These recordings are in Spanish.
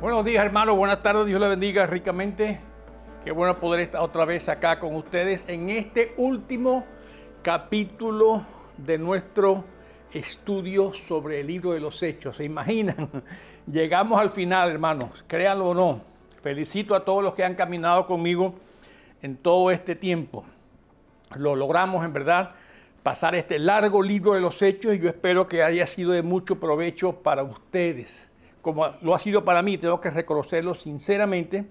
Buenos días, hermanos. Buenas tardes. Dios les bendiga ricamente. Qué bueno poder estar otra vez acá con ustedes en este último capítulo de nuestro estudio sobre el libro de los Hechos. ¿Se imaginan? Llegamos al final, hermanos. Créanlo o no. Felicito a todos los que han caminado conmigo en todo este tiempo. Lo logramos, en verdad, pasar este largo libro de los Hechos y yo espero que haya sido de mucho provecho para ustedes. Como lo ha sido para mí, tengo que reconocerlo sinceramente,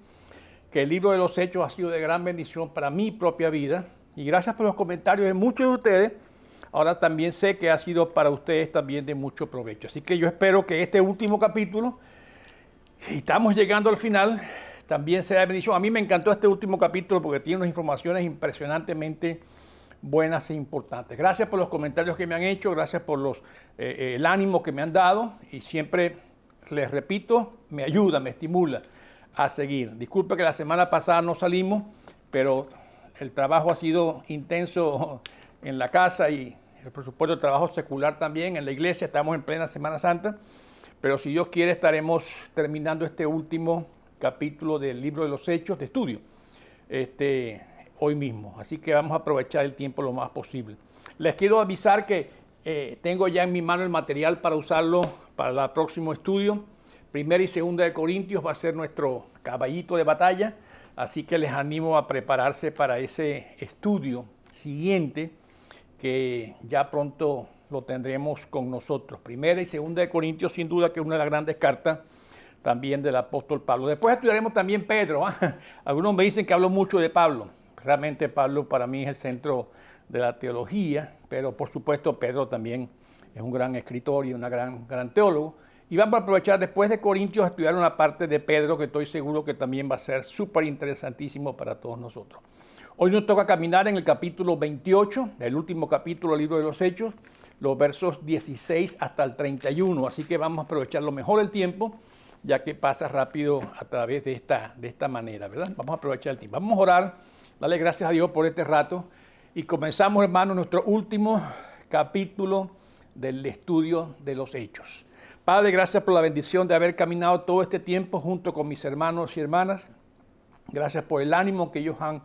que el libro de los Hechos ha sido de gran bendición para mi propia vida. Y gracias por los comentarios de muchos de ustedes. Ahora también sé que ha sido para ustedes también de mucho provecho. Así que yo espero que este último capítulo, y estamos llegando al final, también sea de bendición. A mí me encantó este último capítulo porque tiene unas informaciones impresionantemente buenas e importantes. Gracias por los comentarios que me han hecho, gracias por el ánimo que me han dado y siempre... Les repito, me ayuda, me estimula a seguir. Disculpe que la semana pasada no salimos, pero el trabajo ha sido intenso en la casa y por supuesto el trabajo secular también en la iglesia. Estamos en plena Semana Santa, pero si Dios quiere estaremos terminando este último capítulo del libro de los Hechos de estudio hoy mismo. Así que vamos a aprovechar el tiempo lo más posible. Les quiero avisar que tengo ya en mi mano el material para usarlo para el próximo estudio. Primera y segunda de Corintios va a ser nuestro caballito de batalla, así que les animo a prepararse para ese estudio siguiente que ya pronto lo tendremos con nosotros. Primera y segunda de Corintios, sin duda que es una de las grandes cartas también del apóstol Pablo. Después estudiaremos también Pedro. Algunos me dicen que hablo mucho de Pablo. Realmente Pablo para mí es el centro de la teología, pero por supuesto Pedro también es un gran escritor y un gran teólogo. Y vamos a aprovechar después de Corintios a estudiar una parte de Pedro que estoy seguro que también va a ser súper interesantísimo para todos nosotros. Hoy nos toca caminar en el capítulo 28, el último capítulo del libro de los Hechos, los versos 16 hasta el 31. Así que vamos a aprovechar lo mejor el tiempo, ya que pasa rápido a través de esta manera, ¿verdad? Vamos a aprovechar el tiempo. Vamos a orar, darle gracias a Dios por este rato. Y comenzamos, hermanos, nuestro último capítulo del estudio de los Hechos. Padre, gracias por la bendición de haber caminado todo este tiempo junto con mis hermanos y hermanas. Gracias por el ánimo que ellos han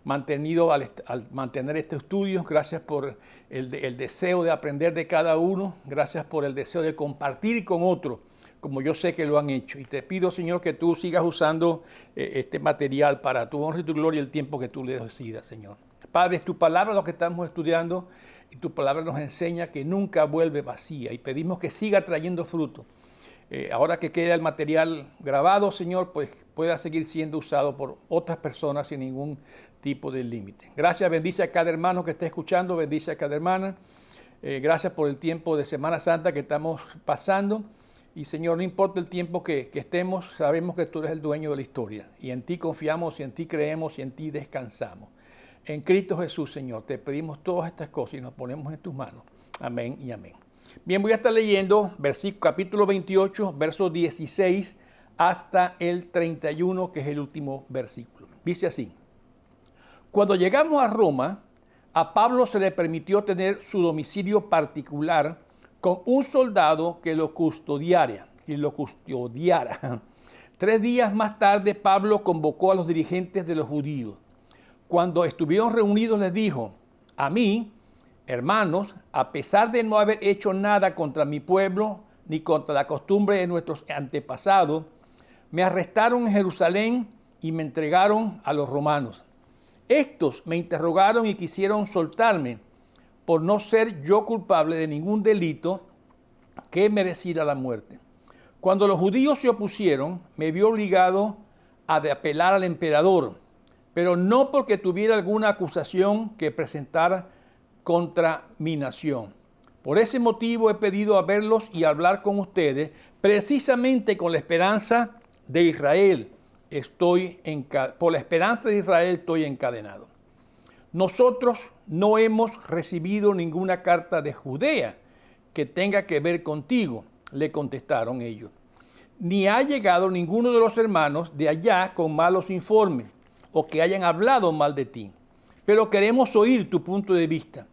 mantenido al mantener este estudio. Gracias por el deseo de aprender de cada uno. Gracias por el deseo de compartir con otros, como yo sé que lo han hecho. Y te pido, Señor, que tú sigas usando este material para tu honra y tu gloria el tiempo que tú le decidas, Señor. Padre, es tu palabra lo que estamos estudiando y tu palabra nos enseña que nunca vuelve vacía y pedimos que siga trayendo fruto. Ahora que queda el material grabado, Señor, pues pueda seguir siendo usado por otras personas sin ningún tipo de límite. Gracias, bendice a cada hermano que esté escuchando, bendice a cada hermana. Gracias por el tiempo de Semana Santa que estamos pasando. Y Señor, no importa el tiempo que estemos, sabemos que tú eres el dueño de la historia. Y en ti confiamos, y en ti creemos, y en ti descansamos. En Cristo Jesús, Señor, te pedimos todas estas cosas y nos ponemos en tus manos. Amén y amén. Bien, voy a estar leyendo capítulo 28, versos 16 hasta el 31, que es el último versículo. Dice así: Cuando llegamos a Roma, a Pablo se le permitió tener su domicilio particular con un soldado que lo custodiara. 3 días más tarde, Pablo convocó a los dirigentes de los judíos. Cuando estuvieron reunidos les dijo: a mí, hermanos, a pesar de no haber hecho nada contra mi pueblo ni contra la costumbre de nuestros antepasados, me arrestaron en Jerusalén y me entregaron a los romanos. Estos me interrogaron y quisieron soltarme por no ser yo culpable de ningún delito que mereciera la muerte. Cuando los judíos se opusieron, me vi obligado a apelar al emperador, pero no porque tuviera alguna acusación que presentar contra mi nación. Por ese motivo he pedido a verlos y hablar con ustedes, precisamente con la esperanza de Israel. Por la esperanza de Israel estoy encadenado. Nosotros no hemos recibido ninguna carta de Judea que tenga que ver contigo, le contestaron ellos. Ni ha llegado ninguno de los hermanos de allá con malos informes o que hayan hablado mal de ti. Pero queremos oír tu punto de vista,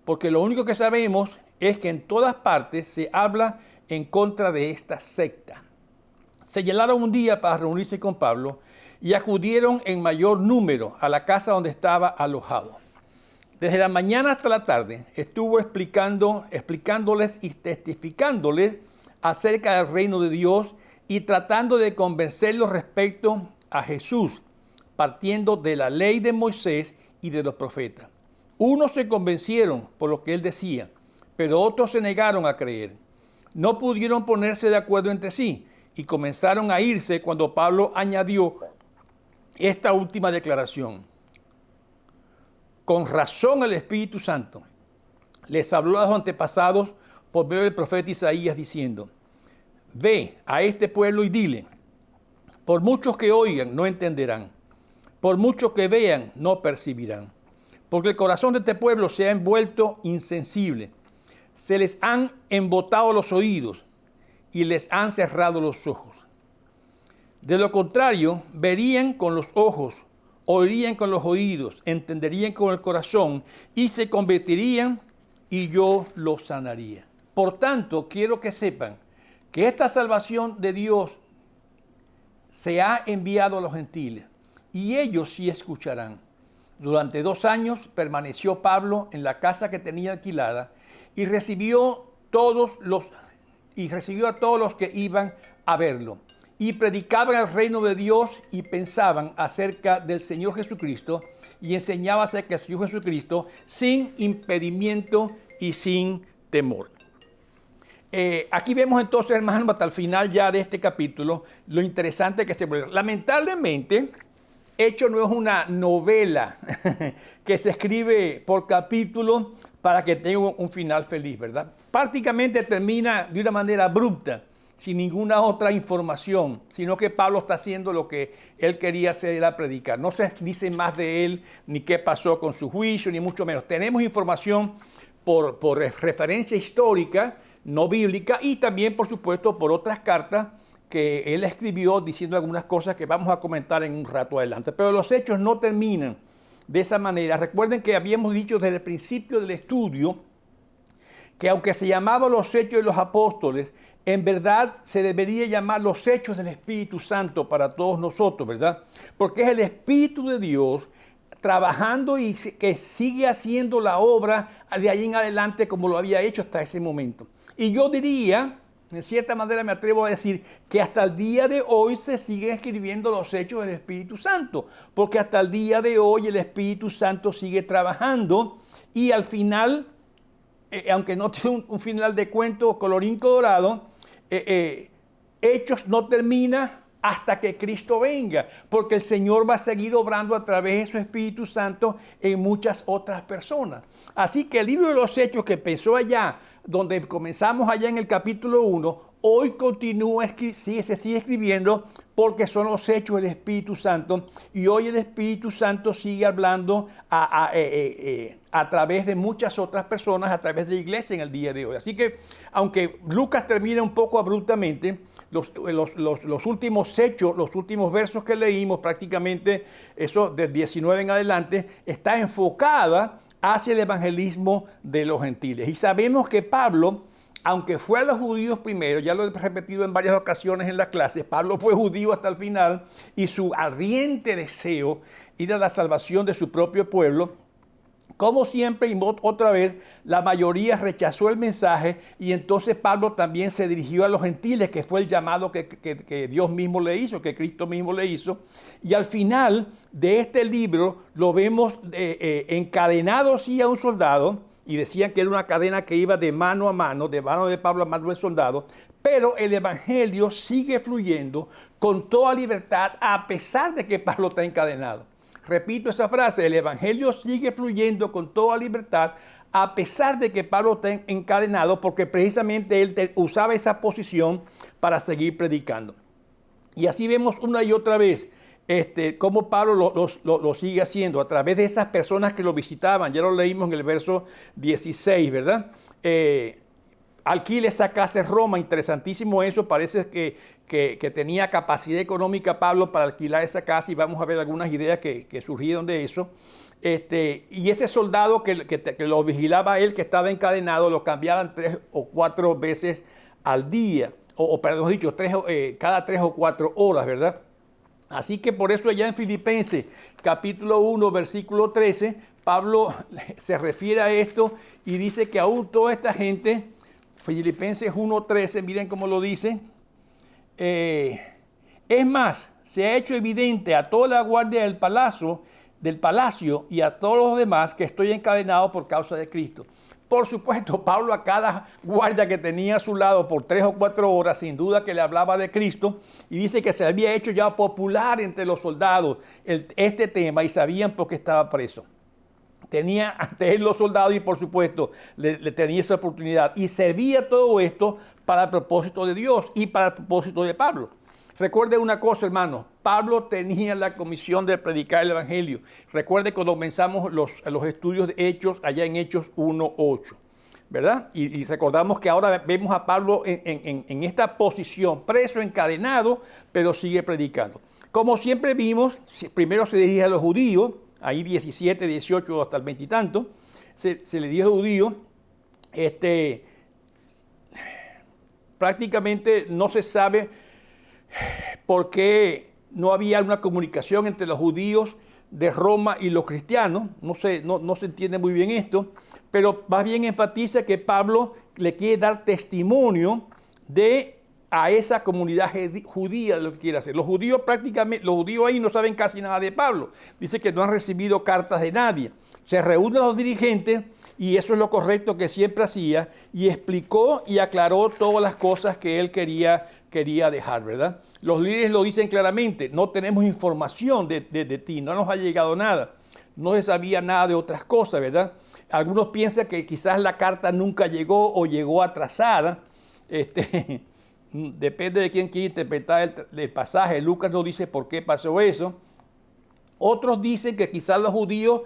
porque lo único que sabemos es que en todas partes se habla en contra de esta secta. señalaron un día para reunirse con Pablo y acudieron en mayor número a la casa donde estaba alojado. Desde la mañana hasta la tarde estuvo explicándoles y testificándoles acerca del reino de Dios y tratando de convencerlos respecto a Jesús, partiendo de la ley de Moisés y de los profetas. Unos se convencieron por lo que él decía, pero otros se negaron a creer. No pudieron ponerse de acuerdo entre sí y comenzaron a irse cuando Pablo añadió esta última declaración. Con razón el Espíritu Santo les habló a los antepasados por medio del profeta Isaías diciendo, ve a este pueblo y dile, por muchos que oigan no entenderán, por muchos que vean no percibirán, porque el corazón de este pueblo se ha envuelto insensible, se les han embotado los oídos y les han cerrado los ojos. De lo contrario, verían con los ojos, oirían con los oídos, entenderían con el corazón y se convertirían y yo los sanaría. Por tanto, quiero que sepan que esta salvación de Dios se ha enviado a los gentiles y ellos sí escucharán. Durante 2 años permaneció Pablo en la casa que tenía alquilada y recibió a todos los que iban a verlo. Y predicaban el reino de Dios y pensaban acerca del Señor Jesucristo y enseñaba acerca del Señor Jesucristo sin impedimento y sin temor. Aquí vemos entonces, hermanos, hasta el final ya de este capítulo, lo interesante que se vuelve. Lamentablemente, Hechos no es una novela que se escribe por capítulo para que tenga un final feliz, ¿verdad? Prácticamente termina de una manera abrupta, sin ninguna otra información, sino que Pablo está haciendo lo que él quería hacer, era predicar. No se dice más de él, ni qué pasó con su juicio, ni mucho menos. Tenemos información por referencia histórica, no bíblica, y también, por supuesto, por otras cartas que él escribió diciendo algunas cosas que vamos a comentar en un rato adelante. Pero los hechos no terminan de esa manera. Recuerden que habíamos dicho desde el principio del estudio que aunque se llamaba los hechos de los apóstoles, en verdad se debería llamar los hechos del Espíritu Santo para todos nosotros, ¿verdad? Porque es el Espíritu de Dios trabajando y que sigue haciendo la obra de ahí en adelante como lo había hecho hasta ese momento. Y yo diría, en cierta manera me atrevo a decir, que hasta el día de hoy se siguen escribiendo los hechos del Espíritu Santo, porque hasta el día de hoy el Espíritu Santo sigue trabajando y al final, aunque no tiene un final de cuento colorín colorado, Hechos no termina hasta que Cristo venga, porque el Señor va a seguir obrando a través de su Espíritu Santo en muchas otras personas. Así que el libro de los Hechos que empezó allá, donde comenzamos allá en el capítulo 1, hoy continúa, se sigue escribiendo porque son los hechos del Espíritu Santo y hoy el Espíritu Santo sigue hablando a través de muchas otras personas, a través de la iglesia en el día de hoy. Así que, aunque Lucas termina un poco abruptamente, los últimos hechos, los últimos versos que leímos, prácticamente eso del 19 en adelante, está enfocada hacia el evangelismo de los gentiles. Y sabemos que Pablo, aunque fue a los judíos primero, ya lo he repetido en varias ocasiones en la clase, Pablo fue judío hasta el final y su ardiente deseo era la salvación de su propio pueblo. Como siempre y otra vez, la mayoría rechazó el mensaje y entonces Pablo también se dirigió a los gentiles, que fue el llamado que Dios mismo le hizo, que Cristo mismo le hizo. Y al final de este libro lo vemos encadenado sí a un soldado, y decían que era una cadena que iba de mano a mano, de mano de Pablo a mano del soldado, pero el evangelio sigue fluyendo con toda libertad a pesar de que Pablo está encadenado. Repito esa frase, el evangelio sigue fluyendo con toda libertad a pesar de que Pablo está encadenado, porque precisamente él usaba esa posición para seguir predicando. Y así vemos una y otra vez cómo Pablo lo sigue haciendo a través de esas personas que lo visitaban. Ya lo leímos en el verso 16, ¿verdad? Alquila esa casa en Roma, interesantísimo eso, parece que tenía capacidad económica Pablo para alquilar esa casa y vamos a ver algunas ideas que surgieron de eso. Y ese soldado que lo vigilaba él, que estaba encadenado, lo cambiaban 3 o 4 veces al día. perdón dicho, cada 3 o 4 horas, ¿verdad? Así que por eso allá en Filipenses, capítulo 1, versículo 13, Pablo se refiere a esto y dice que aún toda esta gente, Filipenses 1:13, miren cómo lo dice, es más, se ha hecho evidente a toda la guardia del palacio y a todos los demás que estoy encadenado por causa de Cristo. Por supuesto, Pablo a cada guardia que tenía a su lado por 3 o 4 horas, sin duda que le hablaba de Cristo, y dice que se había hecho ya popular entre los soldados este tema y sabían por qué estaba preso. Tenía ante él los soldados y por supuesto le tenía esa oportunidad y servía todo esto para el propósito de Dios y para el propósito de Pablo. Recuerde una cosa, hermano, Pablo tenía la comisión de predicar el Evangelio. Recuerde cuando comenzamos los estudios de Hechos, allá en Hechos 1:8, ¿verdad? Y recordamos que ahora vemos a Pablo en esta posición, preso, encadenado, pero sigue predicando. Como siempre vimos, primero se dirige a los judíos, ahí 17, 18 hasta el 20 y tanto, se le dirige a los judíos, prácticamente no se sabe por qué no había una comunicación entre los judíos de Roma y los cristianos. No se entiende muy bien esto, pero más bien enfatiza que Pablo le quiere dar testimonio a esa comunidad judía de lo que quiere hacer. Los judíos ahí no saben casi nada de Pablo. Dice que no han recibido cartas de nadie. Se reúnen los dirigentes y eso es lo correcto que siempre hacía y explicó y aclaró todas las cosas que él quería dejar, ¿verdad? Los líderes lo dicen claramente, no tenemos información de ti, no nos ha llegado nada, no se sabía nada de otras cosas, ¿verdad? Algunos piensan que quizás la carta nunca llegó o llegó atrasada, depende de quién quiera interpretar el pasaje. Lucas nos dice por qué pasó eso. Otros dicen que quizás los judíos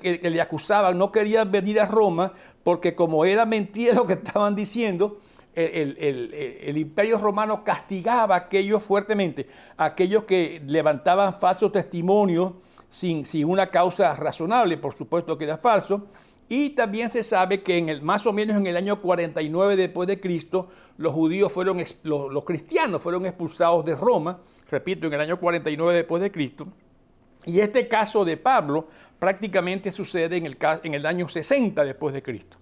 que le acusaban no querían venir a Roma porque como era mentira lo que estaban diciendo, el imperio romano castigaba a aquellos fuertemente, a aquellos que levantaban falsos testimonios sin una causa razonable, por supuesto que era falso. Y también se sabe que más o menos en el año 49 después de Cristo, los cristianos fueron expulsados de Roma, repito, en el año 49 después de Cristo. Y este caso de Pablo prácticamente sucede en el año 60 después de Cristo.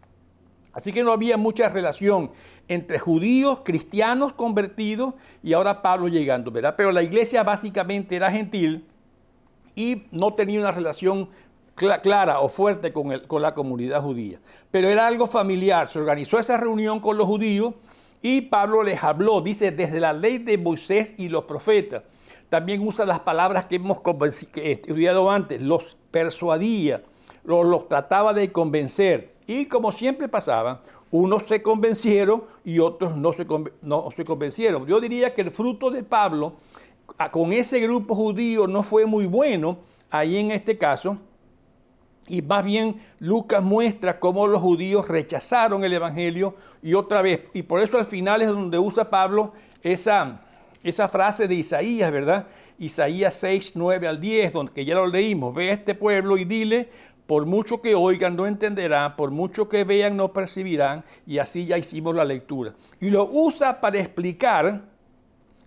Así que no había mucha relación entre judíos, cristianos convertidos y ahora Pablo llegando, ¿verdad? Pero la iglesia básicamente era gentil y no tenía una relación clara o fuerte con la comunidad judía. Pero era algo familiar. Se organizó esa reunión con los judíos y Pablo les habló, dice, desde la ley de Moisés y los profetas. También usa las palabras que hemos estudiado antes, los persuadía, los trataba de convencer. Y como siempre pasaba, unos se convencieron y otros no se convencieron. Yo diría que el fruto de Pablo con ese grupo judío no fue muy bueno ahí en este caso. Y más bien Lucas muestra cómo los judíos rechazaron el evangelio y otra vez. Y por eso al final es donde usa Pablo esa frase de Isaías, ¿verdad? Isaías 6, 9 al 10, que ya lo leímos. Ve a este pueblo y dile, por mucho que oigan no entenderán, por mucho que vean no percibirán. Y así ya hicimos la lectura. Y lo usa para explicar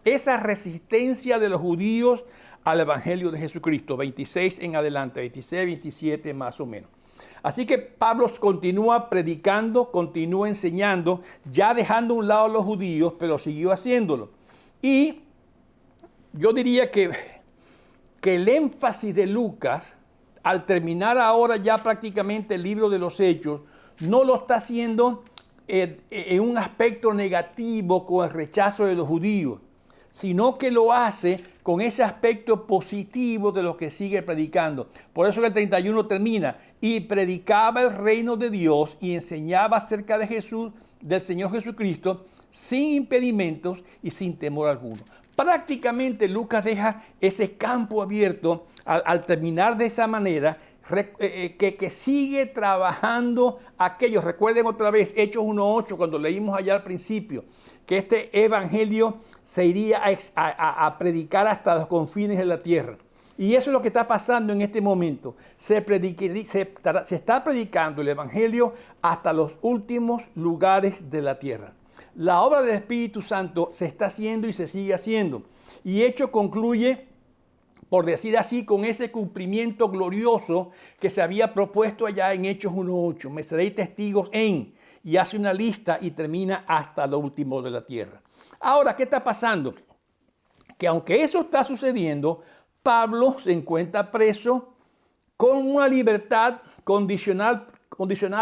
esa resistencia de los judíos al Evangelio de Jesucristo, 26 en adelante, 26, 27 más o menos. Así que Pablo continúa predicando, continúa enseñando, ya dejando a un lado a los judíos, pero siguió haciéndolo. Y yo diría que el énfasis de Lucas, al terminar ahora ya prácticamente el libro de los Hechos, no lo está haciendo en un aspecto negativo con el rechazo de los judíos, sino que lo hace con ese aspecto positivo de lo que sigue predicando. Por eso el 31 termina, y predicaba el reino de Dios y enseñaba acerca de Jesús, del Señor Jesucristo, sin impedimentos y sin temor alguno. Prácticamente Lucas deja ese campo abierto al terminar de esa manera, que sigue trabajando aquellos. Recuerden otra vez Hechos 1:8, cuando leímos allá al principio, que este evangelio se iría a predicar hasta los confines de la tierra. Y eso es lo que está pasando en este momento. Se está predicando el evangelio hasta los últimos lugares de la tierra. La obra del Espíritu Santo se está haciendo y se sigue haciendo. Y Hechos concluye, por decir así, con ese cumplimiento glorioso que se había propuesto allá en Hechos 1:8. Me seréis testigos en, y hace una lista y termina hasta lo último de la tierra. Ahora, ¿qué está pasando? Que aunque eso está sucediendo, Pablo se encuentra preso con una libertad condicional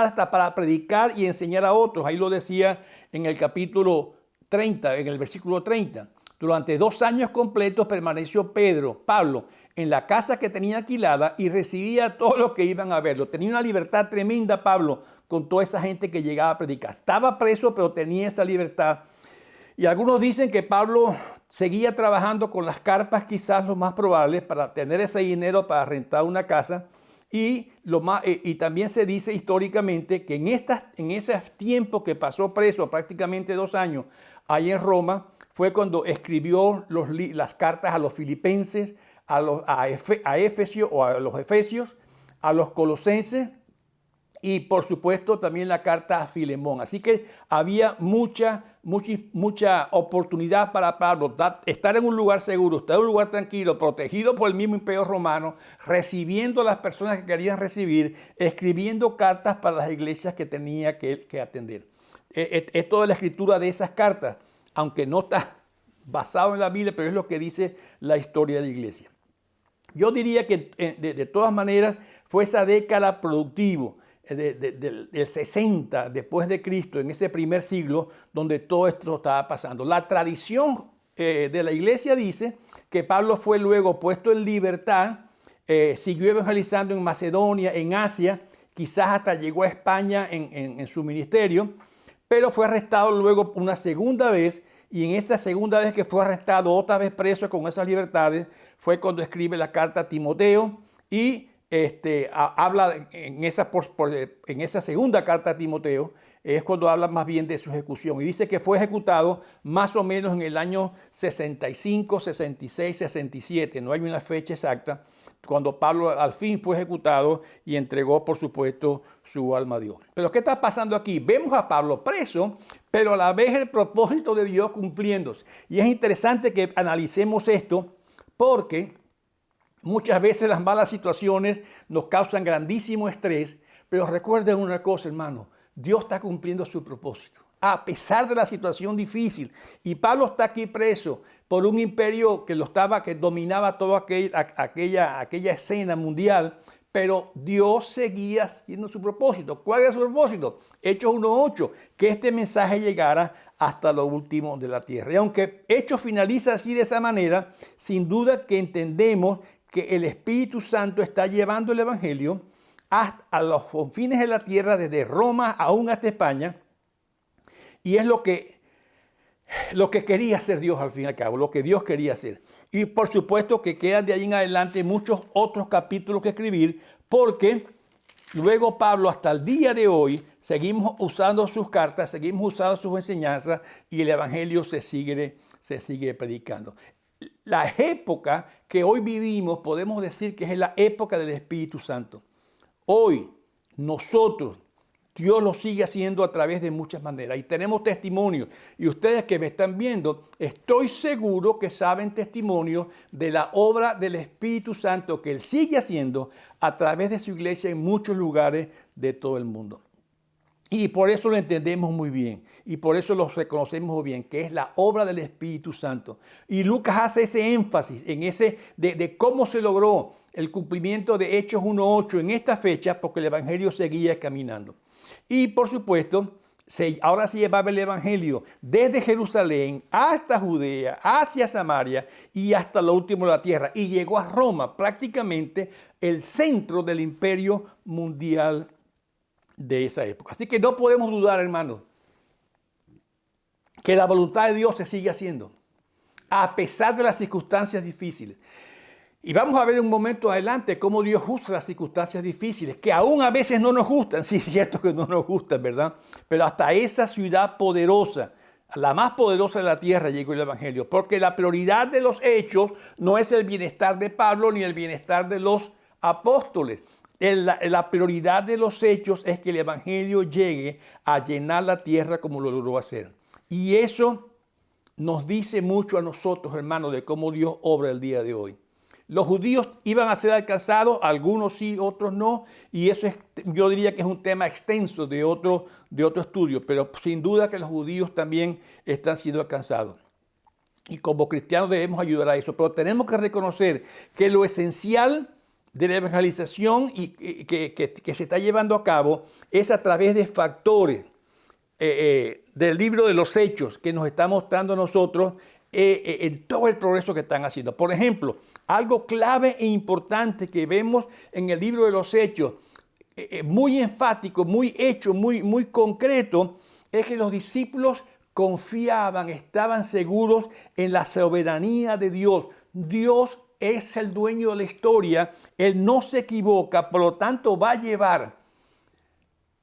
hasta para predicar y enseñar a otros. Ahí lo decía en el capítulo 30, en el versículo 30. Durante 2 años completos permaneció Pablo, en la casa que tenía alquilada y recibía a todos los que iban a verlo. Tenía una libertad tremenda Pablo con toda esa gente que llegaba a predicar. Estaba preso, pero tenía esa libertad. Y algunos dicen que Pablo seguía trabajando con las carpas, quizás lo más probable, para tener ese dinero para rentar una casa. Y también se dice históricamente que en ese tiempo que pasó preso, prácticamente 2 años, ahí en Roma, fue cuando escribió las cartas a los filipenses, a Efesios o a los efesios, a los colosenses y por supuesto también la carta a Filemón. Así que había mucha oportunidad para Pablo estar en un lugar seguro, estar en un lugar tranquilo, protegido por el mismo imperio romano, recibiendo a las personas que querían recibir, escribiendo cartas para las iglesias que tenía que atender. Es toda la escritura de esas cartas, aunque no está basado en la Biblia, pero es lo que dice la historia de la iglesia. Yo diría que de todas maneras fue esa década productiva del 60 después de Cristo, en ese primer siglo, donde todo esto estaba pasando. La tradición de la iglesia dice que Pablo fue luego puesto en libertad, siguió evangelizando en Macedonia, en Asia, quizás hasta llegó a España en su ministerio, pero fue arrestado luego una segunda vez, y en esa segunda vez que fue arrestado, otra vez preso con esas libertades, fue cuando escribe la carta a Timoteo y habla en esa segunda carta a Timoteo, es cuando habla más bien de su ejecución. Y dice que fue ejecutado más o menos en el año 65, 66, 67. No hay una fecha exacta, cuando Pablo al fin fue ejecutado y entregó, por supuesto, su alma a Dios. Pero ¿qué está pasando aquí? Vemos a Pablo preso, pero a la vez el propósito de Dios cumpliéndose. Y es interesante que analicemos esto porque muchas veces las malas situaciones nos causan grandísimo estrés, pero recuerden una cosa, hermano, Dios está cumpliendo su propósito, a pesar de la situación difícil. Y Pablo está aquí preso por un imperio que dominaba toda aquella escena mundial, pero Dios seguía haciendo su propósito. ¿Cuál es su propósito? Hechos 1:8, que este mensaje llegara hasta lo último de la tierra. Y aunque Hechos finaliza así de esa manera, sin duda que entendemos que el Espíritu Santo está llevando el Evangelio a los confines de la tierra, desde Roma aún hasta España, y es lo que quería hacer Dios al fin y al cabo, lo que Dios quería hacer. Y por supuesto que quedan de ahí en adelante muchos otros capítulos que escribir, porque luego Pablo hasta el día de hoy seguimos usando sus cartas, seguimos usando sus enseñanzas y el Evangelio se sigue predicando. La época que hoy vivimos podemos decir que es la época del Espíritu Santo. Hoy nosotros, Dios lo sigue haciendo a través de muchas maneras y tenemos testimonios. Y ustedes que me están viendo, estoy seguro que saben testimonio de la obra del Espíritu Santo que Él sigue haciendo a través de su iglesia en muchos lugares de todo el mundo. Y por eso lo entendemos muy bien y por eso lo reconocemos muy bien, que es la obra del Espíritu Santo. Y Lucas hace ese énfasis en de cómo se logró el cumplimiento de Hechos 1:8 en esta fecha, porque el Evangelio seguía caminando. Y por supuesto, ahora se llevaba el Evangelio desde Jerusalén hasta Judea, hacia Samaria y hasta lo último de la tierra. Y llegó a Roma, prácticamente el centro del imperio mundial de esa época. Así que no podemos dudar, hermanos, que la voluntad de Dios se sigue haciendo, a pesar de las circunstancias difíciles. Y vamos a ver un momento adelante cómo Dios usa las circunstancias difíciles, que aún a veces no nos gustan. Sí, es cierto que no nos gustan, ¿verdad? Pero hasta esa ciudad poderosa, la más poderosa de la tierra, llegó el Evangelio. Porque la prioridad de los hechos no es el bienestar de Pablo ni el bienestar de los apóstoles. La prioridad de los hechos es que el Evangelio llegue a llenar la tierra como lo logró hacer. Y eso nos dice mucho a nosotros, hermanos, de cómo Dios obra el día de hoy. Los judíos iban a ser alcanzados, algunos sí, otros no, y eso es, yo diría que es un tema extenso de otro estudio, pero sin duda que los judíos también están siendo alcanzados. Y como cristianos debemos ayudar a eso, pero tenemos que reconocer que lo esencial de la evangelización y que se está llevando a cabo es a través de factores del libro de los Hechos que nos está mostrando a nosotros en todo el progreso que están haciendo. Por ejemplo, algo clave e importante que vemos en el libro de los Hechos, muy enfático, muy hecho, muy concreto, es que los discípulos confiaban, estaban seguros en la soberanía de Dios. Dios es el dueño de la historia, Él no se equivoca, por lo tanto va a llevar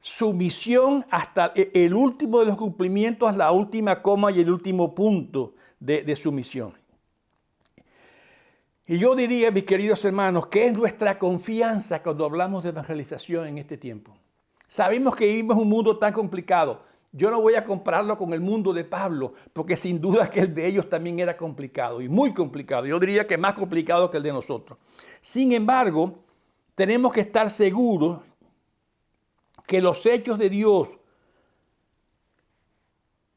su misión hasta el último de los cumplimientos, la última coma y el último punto de su misión. Y yo diría, mis queridos hermanos, que es nuestra confianza cuando hablamos de evangelización en este tiempo. Sabemos que vivimos un mundo tan complicado. Yo no voy a compararlo con el mundo de Pablo, porque sin duda que el de ellos también era complicado y muy complicado. Yo diría que más complicado que el de nosotros. Sin embargo, tenemos que estar seguros que los hechos de Dios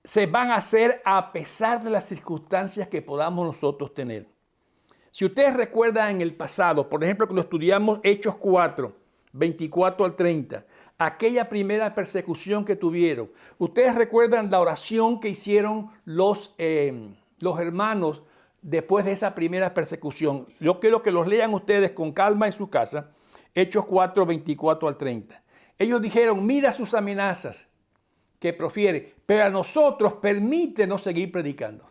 se van a hacer a pesar de las circunstancias que podamos nosotros tener. Si ustedes recuerdan en el pasado, por ejemplo, cuando estudiamos Hechos 4, 24 al 30, aquella primera persecución que tuvieron, ustedes recuerdan la oración que hicieron los hermanos después de esa primera persecución. Yo quiero que los lean ustedes con calma en su casa, Hechos 4, 24 al 30. Ellos dijeron, mira sus amenazas que profiere, pero a nosotros permítenos seguir predicando.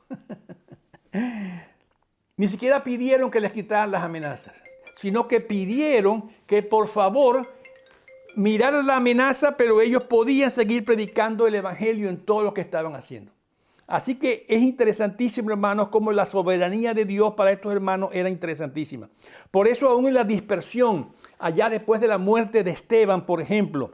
Ni siquiera pidieron que les quitaran las amenazas, sino que pidieron que por favor miraran la amenaza, pero ellos podían seguir predicando el evangelio en todo lo que estaban haciendo. Así que es interesantísimo, hermanos, cómo la soberanía de Dios para estos hermanos era interesantísima. Por eso aún en la dispersión, allá después de la muerte de Esteban, por ejemplo,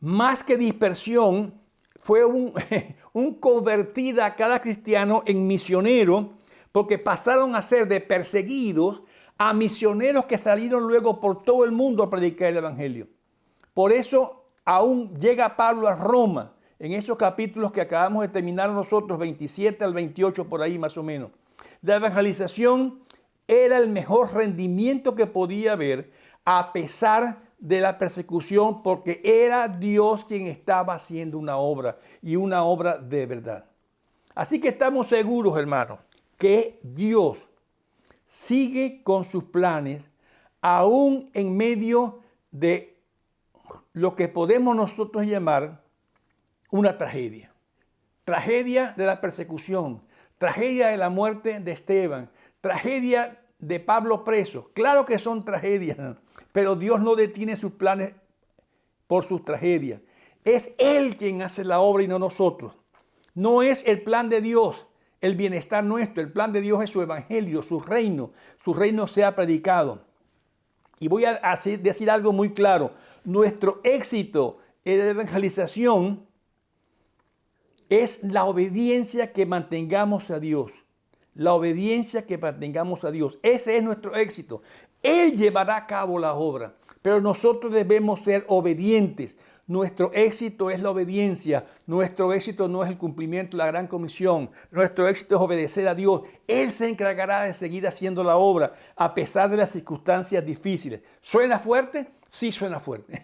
más que dispersión, fue un convertir a cada cristiano en misionero, porque pasaron a ser de perseguidos a misioneros que salieron luego por todo el mundo a predicar el evangelio. Por eso aún llega Pablo a Roma, en esos capítulos que acabamos de terminar nosotros, 27 al 28 por ahí más o menos. La evangelización era el mejor rendimiento que podía haber a pesar de la persecución, porque era Dios quien estaba haciendo una obra y una obra de verdad. Así que estamos seguros, hermanos, que Dios sigue con sus planes aún en medio de lo que podemos nosotros llamar una tragedia. Tragedia de la persecución, tragedia de la muerte de Esteban, tragedia de Pablo preso. Claro que son tragedias, pero Dios no detiene sus planes por sus tragedias. Es Él quien hace la obra y no nosotros. No es el plan de Dios el bienestar nuestro. El plan de Dios es su evangelio, su reino sea predicado. Y voy a decir algo muy claro. Nuestro éxito en la evangelización es la obediencia que mantengamos a Dios. La obediencia que mantengamos a Dios. Ese es nuestro éxito. Él llevará a cabo la obra, pero nosotros debemos ser obedientes. Nuestro éxito es la obediencia. Nuestro éxito no es el cumplimiento de la gran comisión. Nuestro éxito es obedecer a Dios. Él se encargará de seguir haciendo la obra a pesar de las circunstancias difíciles. ¿Suena fuerte? Sí, suena fuerte.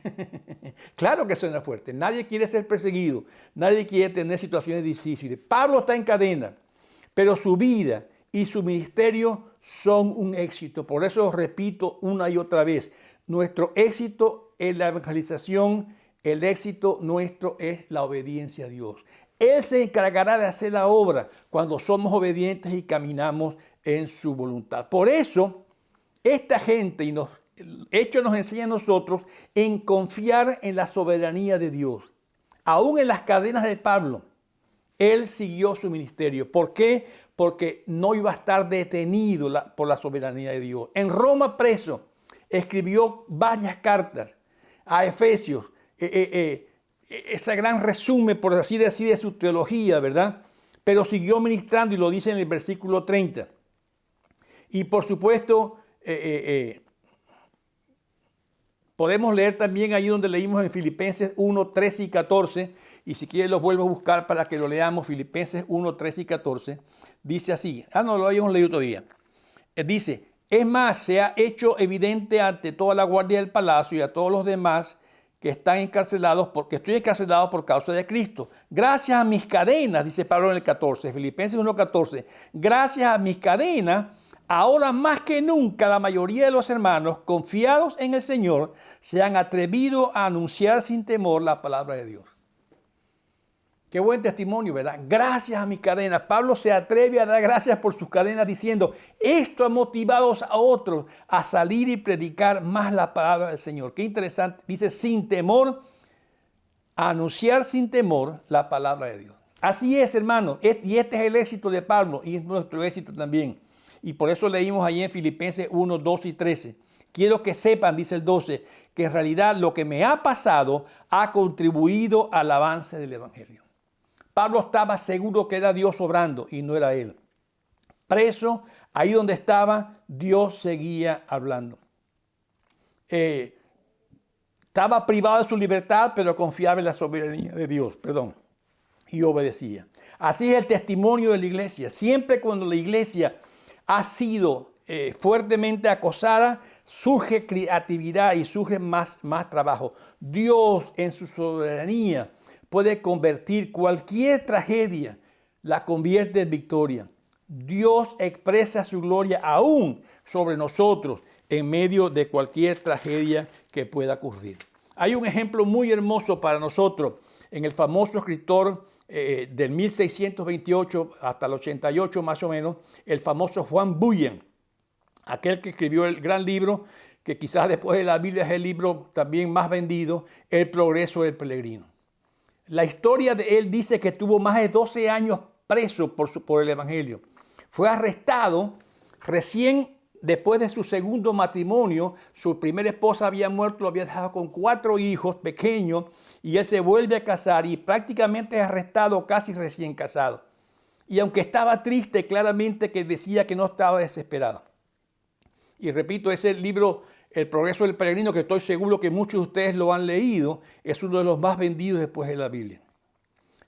Claro que suena fuerte. Nadie quiere ser perseguido. Nadie quiere tener situaciones difíciles. Pablo está en cadena, pero su vida y su ministerio son un éxito. Por eso lo repito una y otra vez. Nuestro éxito en la evangelización, el éxito nuestro es la obediencia a Dios. Él se encargará de hacer la obra cuando somos obedientes y caminamos en su voluntad. Por eso, esta gente y el hecho nos enseña a nosotros en confiar en la soberanía de Dios. Aún en las cadenas de Pablo, él siguió su ministerio. ¿Por qué? Porque no iba a estar detenido por la soberanía de Dios. En Roma preso, escribió varias cartas a Efesios, ese gran resumen, por así decir, de su teología, ¿verdad? Pero siguió ministrando y lo dice en el versículo 30. Y por supuesto, podemos leer también ahí donde leímos en Filipenses 1, 13 y 14, y si quieres los vuelvo a buscar para que lo leamos, Filipenses 1, 13 y 14, dice así, no lo habíamos leído todavía, dice, es más, se ha hecho evidente ante toda la guardia del palacio y a todos los demás que están encarcelados, porque estoy encarcelado por causa de Cristo. Gracias a mis cadenas, dice Pablo en el 14, Filipenses 1, 14, gracias a mis cadenas, ahora más que nunca la mayoría de los hermanos, confiados en el Señor, se han atrevido a anunciar sin temor la palabra de Dios. Qué buen testimonio, ¿verdad? Gracias a mis cadenas. Pablo se atreve a dar gracias por sus cadenas diciendo, esto ha motivado a otros a salir y predicar más la palabra del Señor. Qué interesante. Dice, sin temor, a anunciar sin temor la palabra de Dios. Así es, hermano. Y este es el éxito de Pablo y es nuestro éxito también. Y por eso leímos ahí en Filipenses 1, 12 y 13. Quiero que sepan, dice el 12, que en realidad lo que me ha pasado ha contribuido al avance del Evangelio. Pablo estaba seguro que era Dios obrando y no era él. Preso, ahí donde estaba, Dios seguía hablando. Estaba privado de su libertad, pero confiaba en la soberanía de Dios, y obedecía. Así es el testimonio de la iglesia. Siempre cuando la iglesia ha sido fuertemente acosada, surge creatividad y surge más trabajo. Dios en su soberanía puede convertir cualquier tragedia, la convierte en victoria. Dios expresa su gloria aún sobre nosotros en medio de cualquier tragedia que pueda ocurrir. Hay un ejemplo muy hermoso para nosotros en el famoso escritor del 1628 hasta el 88 más o menos, el famoso Juan Bunyan, aquel que escribió el gran libro que quizás después de la Biblia es el libro también más vendido, El progreso del peregrino. La historia de él dice que tuvo más de 12 años preso por el Evangelio. Fue arrestado recién después de su segundo matrimonio. Su primera esposa había muerto, lo había dejado con 4 hijos pequeños y él se vuelve a casar y prácticamente es arrestado casi recién casado. Y aunque estaba triste, claramente que decía que no estaba desesperado. Y repito, ese libro, El progreso del peregrino, que estoy seguro que muchos de ustedes lo han leído, es uno de los más vendidos después de la Biblia.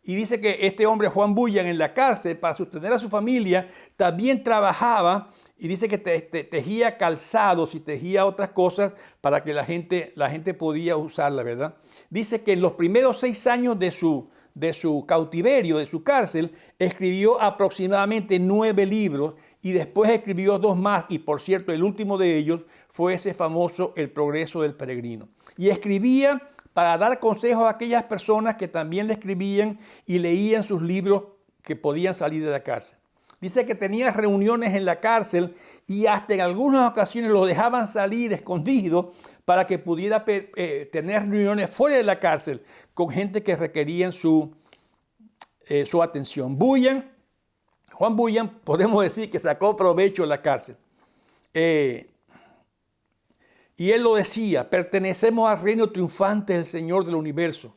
Y dice que este hombre, Juan Bunyan, en la cárcel, para sostener a su familia, también trabajaba y dice que tejía calzados y tejía otras cosas para que la gente podía usarla, ¿verdad? Dice que en los primeros 6 años de su cautiverio, de su cárcel, escribió aproximadamente 9 libros y después escribió 2 más. Y por cierto, el último de ellos fue ese famoso El progreso del peregrino. Y escribía para dar consejos a aquellas personas que también le escribían y leían sus libros que podían salir de la cárcel. Dice que tenía reuniones en la cárcel y hasta en algunas ocasiones lo dejaban salir escondido para que pudiera tener reuniones fuera de la cárcel con gente que requerían su atención. Juan Bunyan, podemos decir que sacó provecho de la cárcel. Y él lo decía, pertenecemos al reino triunfante del Señor del universo,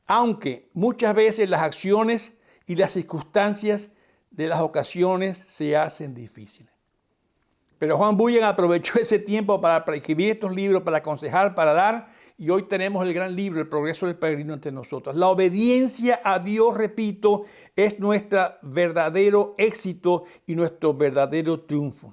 aunque muchas veces las acciones y las circunstancias de las ocasiones se hacen difíciles. Pero Juan Bunyan aprovechó ese tiempo para escribir estos libros, para aconsejar, para dar, y hoy tenemos el gran libro, El progreso del peregrino entre nosotros. La obediencia a Dios, repito, es nuestro verdadero éxito y nuestro verdadero triunfo.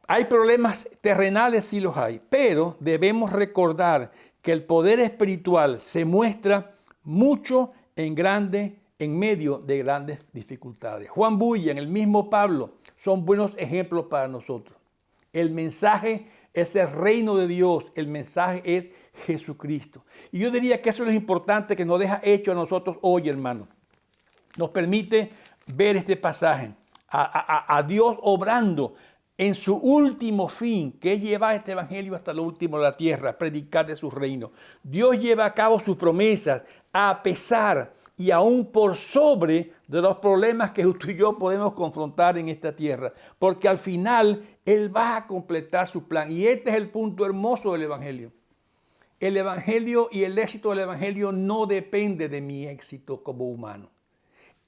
Hay problemas terrenales, sí los hay, pero debemos recordar que el poder espiritual se muestra mucho en medio de grandes dificultades. Juan Bunyan, el mismo Pablo, son buenos ejemplos para nosotros. El mensaje es el reino de Dios, el mensaje es Jesucristo. Y yo diría que eso es lo importante que nos deja hecho a nosotros hoy, hermano. Nos permite ver este pasaje, a Dios obrando en su último fin, que es llevar este evangelio hasta lo último de la tierra, predicar de su reino. Dios lleva a cabo sus promesas a pesar y aún por sobre de los problemas que tú y yo podemos confrontar en esta tierra, porque al final Él va a completar su plan. Y este es el punto hermoso del evangelio. el Evangelio y el éxito del Evangelio no depende de mi éxito como humano.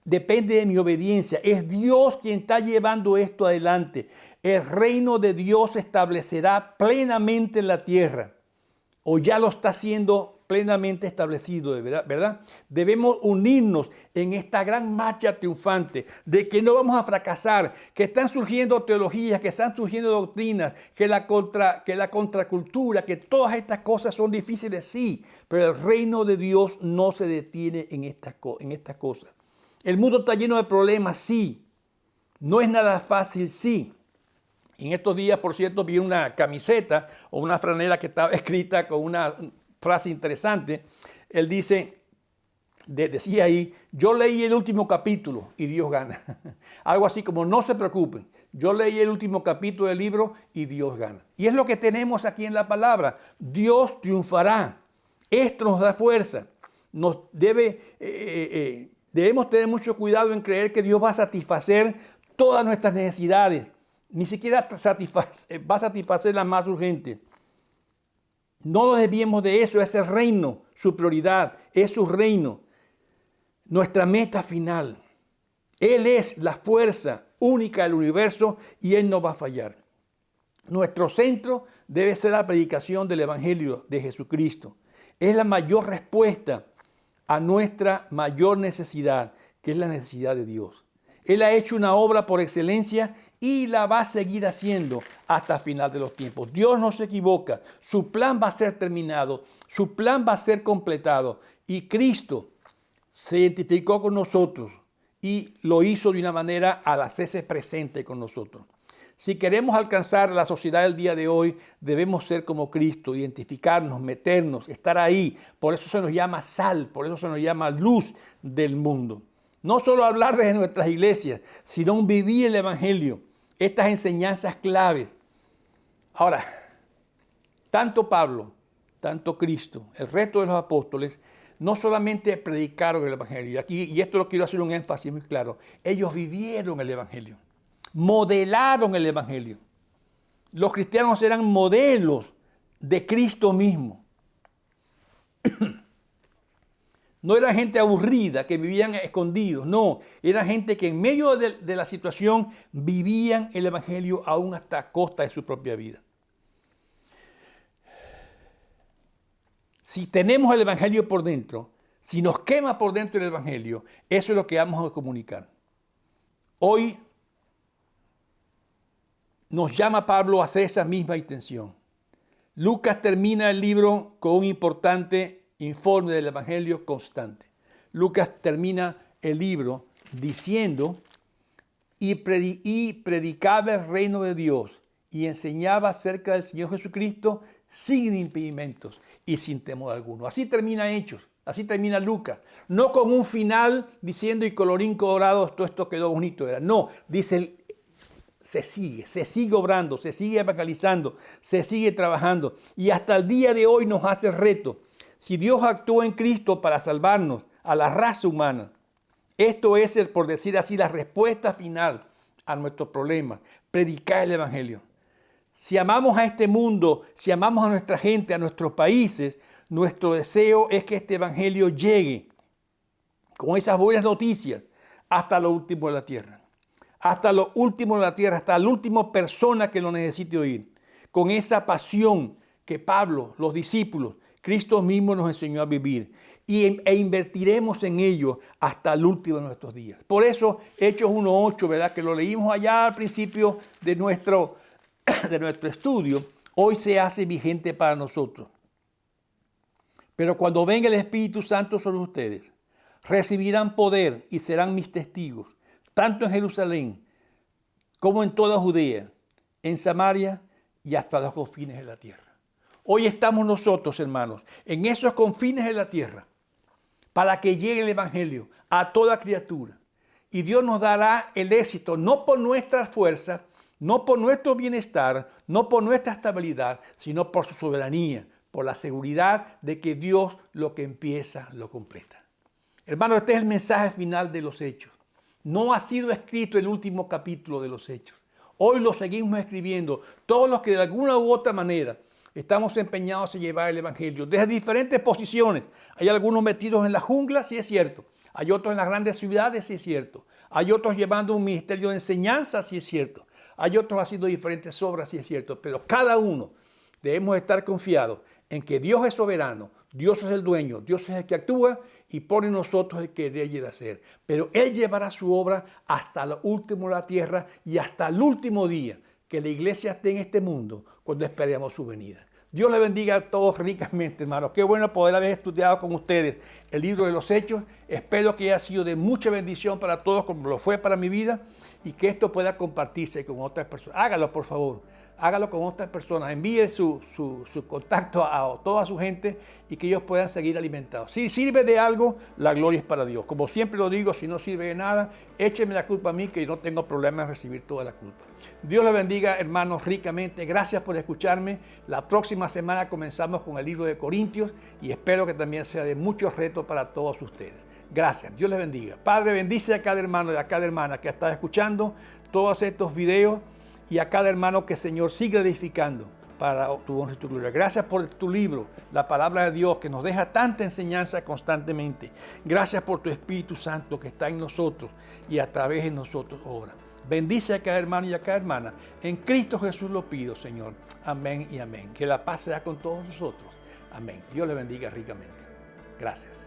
Depende de mi obediencia. Es Dios quien está llevando esto adelante. El reino de Dios se establecerá plenamente en la tierra. O ya lo está haciendo plenamente establecido, ¿verdad? Debemos unirnos en esta gran marcha triunfante de que no vamos a fracasar, que están surgiendo teologías, que están surgiendo doctrinas, que la contracultura, que todas estas cosas son difíciles, sí, pero el reino de Dios no se detiene en estas cosas. El mundo está lleno de problemas, sí. No es nada fácil, sí. En estos días, por cierto, vi una camiseta o una franela que estaba escrita con una frase interesante. Él decía ahí, yo leí el último capítulo y Dios gana. Algo así como, no se preocupen, yo leí el último capítulo del libro y Dios gana. Y es lo que tenemos aquí en la palabra. Dios triunfará. Esto nos da fuerza. Debemos tener mucho cuidado en creer que Dios va a satisfacer todas nuestras necesidades. Ni siquiera va a satisfacer las más urgentes. No nos desviemos de eso, es el reino, su prioridad, es su reino, nuestra meta final. Él es la fuerza única del universo y Él no va a fallar. Nuestro centro debe ser la predicación del Evangelio de Jesucristo. Es la mayor respuesta a nuestra mayor necesidad, que es la necesidad de Dios. Él ha hecho una obra por excelencia y la va a seguir haciendo hasta el final de los tiempos. Dios no se equivoca. Su plan va a ser terminado. Su plan va a ser completado. Y Cristo se identificó con nosotros y lo hizo de una manera al hacerse presente con nosotros. Si queremos alcanzar la sociedad del día de hoy, debemos ser como Cristo, identificarnos, meternos, estar ahí. Por eso se nos llama sal, por eso se nos llama luz del mundo. No solo hablar desde nuestras iglesias, sino vivir el Evangelio, estas enseñanzas claves. Ahora, tanto Pablo, tanto Cristo, el resto de los apóstoles, no solamente predicaron el Evangelio, y esto lo quiero hacer un énfasis muy claro, ellos vivieron el Evangelio, modelaron el Evangelio. Los cristianos eran modelos de Cristo mismo. No era gente aburrida que vivían escondidos, no, era gente que en medio de la situación vivían el Evangelio aún hasta costa de su propia vida. Si tenemos el Evangelio por dentro, si nos quema por dentro el Evangelio, eso es lo que vamos a comunicar. Hoy nos llama Pablo a hacer esa misma intención. Lucas termina el libro con un importante informe del Evangelio constante. Lucas termina el libro diciendo, y predicaba el reino de Dios y enseñaba acerca del Señor Jesucristo sin impedimentos y sin temor alguno. Así termina Hechos, así termina Lucas. No con un final diciendo y colorín colorado, todo esto quedó bonito. No, dice se sigue obrando, se sigue evangelizando, se sigue trabajando. Y hasta el día de hoy nos hace reto. Si Dios actuó en Cristo para salvarnos a la raza humana, esto es, por decir así, la respuesta final a nuestros problemas. Predicar el Evangelio. Si amamos a este mundo, si amamos a nuestra gente, a nuestros países, nuestro deseo es que este Evangelio llegue con esas buenas noticias hasta lo último de la tierra. Hasta lo último de la tierra, hasta la última persona que lo necesite oír. Con esa pasión que Pablo, los discípulos, Cristo mismo nos enseñó a vivir. E invertiremos en ello hasta el último de nuestros días. Por eso, Hechos 1:8, ¿verdad? Que lo leímos allá al principio de nuestro estudio, hoy se hace vigente para nosotros. Pero cuando venga el Espíritu Santo sobre ustedes, recibirán poder y serán mis testigos, tanto en Jerusalén como en toda Judea, en Samaria y hasta los confines de la tierra. Hoy estamos nosotros, hermanos, en esos confines de la tierra, para que llegue el Evangelio a toda criatura. Y Dios nos dará el éxito, no por nuestras fuerzas, no por nuestro bienestar, no por nuestra estabilidad, sino por su soberanía, por la seguridad de que Dios lo que empieza, lo completa. Hermanos, este es el mensaje final de los Hechos. No ha sido escrito el último capítulo de los Hechos. Hoy lo seguimos escribiendo. Todos los que de alguna u otra manera Estamos empeñados en llevar el Evangelio desde diferentes posiciones. Hay algunos metidos en la jungla, sí es cierto. Hay otros en las grandes ciudades, sí es cierto. Hay otros llevando un ministerio de enseñanza, sí es cierto. Hay otros haciendo diferentes obras, sí es cierto. Pero cada uno debemos estar confiados en que Dios es soberano, Dios es el dueño, Dios es el que actúa y pone en nosotros el que debe hacer. Pero Él llevará su obra hasta lo último de la tierra y hasta el último día que la iglesia esté en este mundo cuando esperemos su venida. Dios le bendiga a todos ricamente, hermanos. Qué bueno poder haber estudiado con ustedes el libro de los Hechos. Espero que haya sido de mucha bendición para todos, como lo fue para mi vida, y que esto pueda compartirse con otras personas. Hágalo, por favor. Hágalo con otras personas. Envíe su contacto a toda su gente y que ellos puedan seguir alimentados. Si sirve de algo, la gloria es para Dios. Como siempre lo digo, si no sirve de nada, écheme la culpa a mí, que yo no tengo problema en recibir toda la culpa. Dios les bendiga, hermanos, ricamente. Gracias por escucharme. La próxima semana comenzamos con el libro de Corintios y espero que también sea de mucho reto para todos ustedes. Gracias. Dios les bendiga. Padre, bendice a cada hermano y a cada hermana que está escuchando todos estos videos y a cada hermano que, Señor, siga edificando para tu honra y tu gloria. Gracias por tu libro, la palabra de Dios, que nos deja tanta enseñanza constantemente. Gracias por tu Espíritu Santo que está en nosotros y a través de nosotros obra. Bendice a cada hermano y a cada hermana. En Cristo Jesús lo pido, Señor. Amén y amén. Que la paz sea con todos nosotros. Amén. Dios le bendiga ricamente. Gracias.